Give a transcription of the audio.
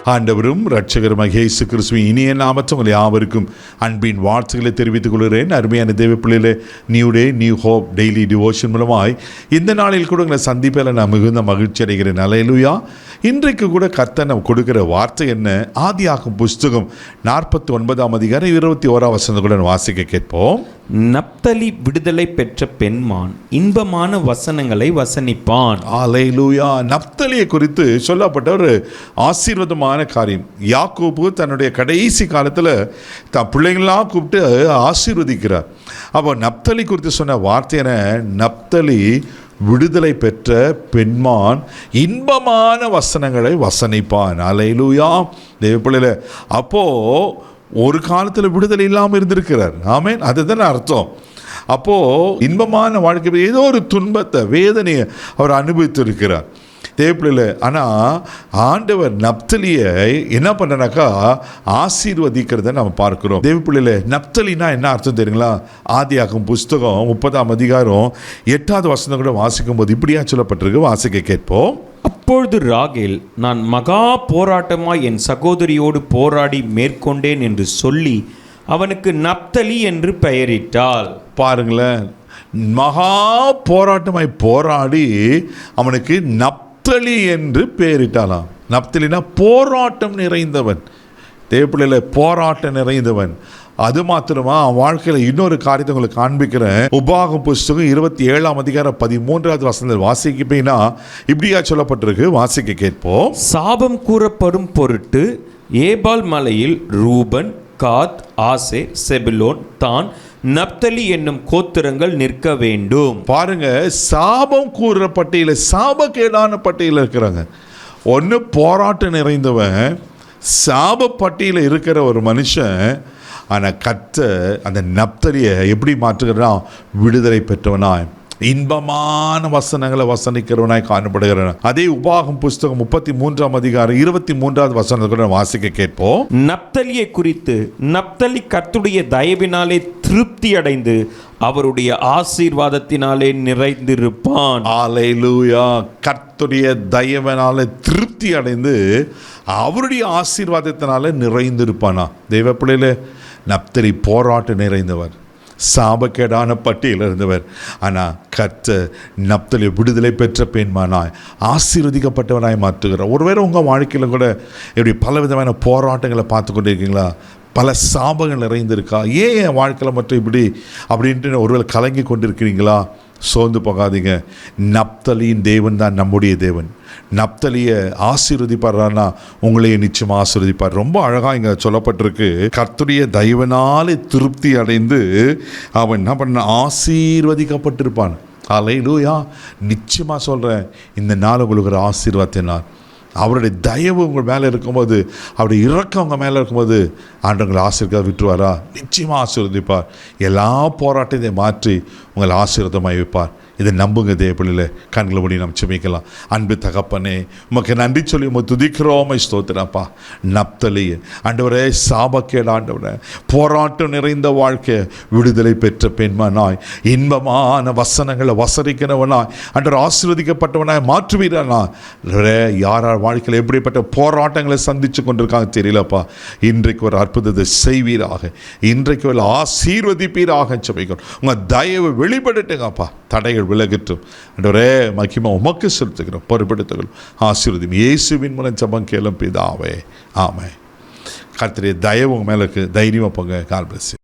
ஆண்டவரும் இரட்சகருமாகிய இயேசு கிறிஸ்துவின் இனிய நாமத்தில் உங்கள் யாவருக்கும் அன்பின் வாழ்த்துக்களை தெரிவித்துக் கொள்கிறேன். அருமையான தேவ பிள்ளைகளே, new day new hope daily devotion மூலமாய் இந்த நாளில் கூட உங்களை சந்திப்பில் நான் மிகுந்த மகிழ்ச்சி அடைகிறேன். அல்லேலூயா. இன்றைக்கு கூட கர்த்தர் நம்ம கொடுக்கிற வார்த்தை என்ன? ஆதியாகமம் புஸ்தகம் 49 அதிகாரம் 21 வசனம் கூட வாசிக்க கேட்போம். நப்தலி விடுதலை பெற்ற பெண்மான் இன்பமான வசனங்களை வசனிப்பான். அல்லேலூயா. நப்தலியை குறித்து சொல்லப்பட்ட ஒரு ஆசீர்வாதமான காரியம். யாக்கோபு தன்னுடைய கடைசி காலத்தில் தன் பிள்ளைங்களாம் கூப்பிட்டு ஆசீர்வதிக்கிறார். அப்போ நப்தலி குறித்து சொன்ன வார்த்தையான நப்தலி விடுதலை பெற்ற பெண்மான் இன்பமான வசனங்களை வசனிப்பான். அல்லேலூயா. தேவப்பிள்ளையில அப்போது ஒரு காலத்தில் விடுதலை இல்லாமல் இருந்திருக்கிறார். ஆமேன். அதுதான் அர்த்தம். அப்போது இன்பமான வாழ்க்கை ஏதோ ஒரு துன்பத்தை வேதனையை அவர் அனுபவித்திருக்கிறார் தேவப்பிள்ளையில். ஆனால் ஆண்டவர் நப்தலியை என்ன பண்ணனாக்கா ஆசீர்வதிக்கிறத நம்ம பார்க்கிறோம். தேவப்பிள்ளையில் நப்தலினா என்ன அர்த்தம் தெரியுங்களா? ஆதியாகமம் புஸ்தகம் 30 அதிகாரம் 8 வசனம் கூட வாசிக்கும் போது இப்படியா சொல்லப்பட்டிருக்கு. வாசிக்க கேட்போம். அப்பொழுது ராகேல், நான் மகா போராட்டமாய் என் சகோதரியோடு போராடி மேற்கொண்டேன் என்று சொல்லி அவனுக்கு நப்தலி என்று பெயரிட்டாள். பாருங்களேன், மகா போராட்டமாய் போராடி அவனுக்கு நப்தலி என்று பெயரிட்டாளாம். நப்தலினா போராட்டம் நிறைந்தவன். தேவப்பிள்ளையில போராட்டம் நிறைந்தவன். அது மாத்திரமா அவன் வாழ்க்கையில் இன்னொரு காரியத்தை உங்களுக்கு காண்பிக்கிறேன். உபாகமம் புஸ்தகம் 27 அதிகாரம் 13 வசனத்தில் வாசிக்கப்பீங்கன்னா இப்படியா சொல்லப்பட்டிருக்கு. வாசிக்க கேட்போம். சாபம் கூறப்படும் பொருட்டு ஏபால் மலையில் ரூபன், காத், ஆசேர், செபுலோன், தான், நப்தலி என்னும் கோத்திரங்கள் நிற்க வேண்டும். பாருங்க, சாபம் கூறுற பட்டியல சாபக்கேடான பட்டியல இருக்கிறாங்க. ஒன்று போராட்டம் நிறைந்தவன், சாப பட்டியல இருக்கிற ஒரு மனுஷன். ஆனால் கர்த்தர் அந்த நப்தலியை எப்படி மாற்றுகிறான்? விடுதலை பெற்றவனாய் இன்பமான வசனங்களை வசனிக்கிறவனாய் காணப்படுகிறான். அதே உபாகமம் புஸ்தகம் 33 அதிகாரம் 23 வசனத்தை கூட வாசிக்க கேட்போம். நப்தலியை குறித்து, நப்தலி கர்த்தருடைய தயவினாலே திருப்தி அடைந்து அவருடைய ஆசீர்வாதத்தினாலே நிறைந்திருப்பான். அல்லேலூயா. கர்த்தருடைய தயவினாலே திருப்தி அடைந்து அவருடைய ஆசீர்வாதத்தினாலே நிறைந்திருப்பானா. தெய்வ பிள்ளையிலே, நப்தலி போராட்டம் நிறைந்தவர், சாபக்கேடான பட்டியலில் இருந்தவர். ஆனால் கர்த்தர் நப்தலி விடுதலை பெற்ற பெண்மானாய் ஆசீர்வதிக்கப்பட்டவனாய் மாற்றுகிறார். ஒருவேளை உங்கள் வாழ்க்கையில் கூட இப்படி பல விதமான போராட்டங்களை பார்த்து கொண்டு இருக்கீங்களா? பல சாபங்கள் நிறைந்திருக்கா? ஏன் என் வாழ்க்கையில் மட்டும் இப்படி அப்படின்ட்டு ஒருவேளை கலங்கி கொண்டிருக்கிறீங்களா? சோர்ந்து போகாதீங்க. நப்தலியின் தேவன் தான் நம்முடைய தேவன். நப்தலியை ஆசீர்வதிப்பார்னா உங்களையே நிச்சயமாக ஆசீர்வதிப்பார். ரொம்ப அழகாக இங்கே சொல்லப்பட்டிருக்கு. கர்த்தருடைய தயவினாலே திருப்தி அடைந்து அவன் என்ன பண்ண ஆசீர்வதிக்கப்பட்டிருப்பான். அல்லேலூயா. நிச்சயமாக சொல்கிறேன், இந்த நாள் உங்களுக்கு ஒரு ஆசீர்வாதத்தினார். அவருடைய தயவு உங்கள் மேலே இருக்கும்போது, அவருடைய இரக்கம் உங்கள் மேலே இருக்கும்போது ஆண்டவங்களை ஆசீர்வாத விட்டுருவாரா? நிச்சயமாக ஆசீர்வதிப்பார். எல்லா போராட்டத்தையும் மாற்றி உங்களை ஆசீர்வாதமாக வைப்பார். இதை நம்புங்க தேவப்பிள்ளையில். கண்களை மூடி நாம் செபிக்கலாம். அன்பு தகப்பனே, உமக்கு நன்றி சொல்லி உமக்கு துதிக்கிறோம். ஸ்தோத்திரப்பா. நப்தலி ஆண்டவரே, சாபக்கேடு ஆண்டவரே, போராட்டம் நிறைந்த வாழ்க்கை விடுதலை பெற்ற பெண்மனாய் இன்பமான வசனங்களை வசனிக்கிறவனாய் ஆண்டவர் ஆசீர்வதிக்கப்பட்டவனாய் மாற்றுவீரானா. யாரார் வாழ்க்கையில் எப்படிப்பட்ட போராட்டங்களை சந்தித்து கொண்டிருக்காங்க தெரியலப்பா. இன்றைக்கு ஒரு அற்புதத்தை செய்வீராக, இன்றைக்கு ஒரு ஆசீர்வதிப்பீராக செபிக்கிறோம். உங்கள் தயவு வெளிப்படுத்துங்கப்பா. தடைகள் விலகட்டும். ஆண்டவரே, மகிமை உமக்கு செலுத்துகிறோம். பொறுப்படுத்துகிறோம். ஆசீர்வதியும் இயேசுவின் மூலம் ஜெபம் கேளும் பிதாவே. ஆமென். கர்த்தருடைய தயவு உங்கள் மேலே இருக்கு. தைரியமாக போங்க. God bless you.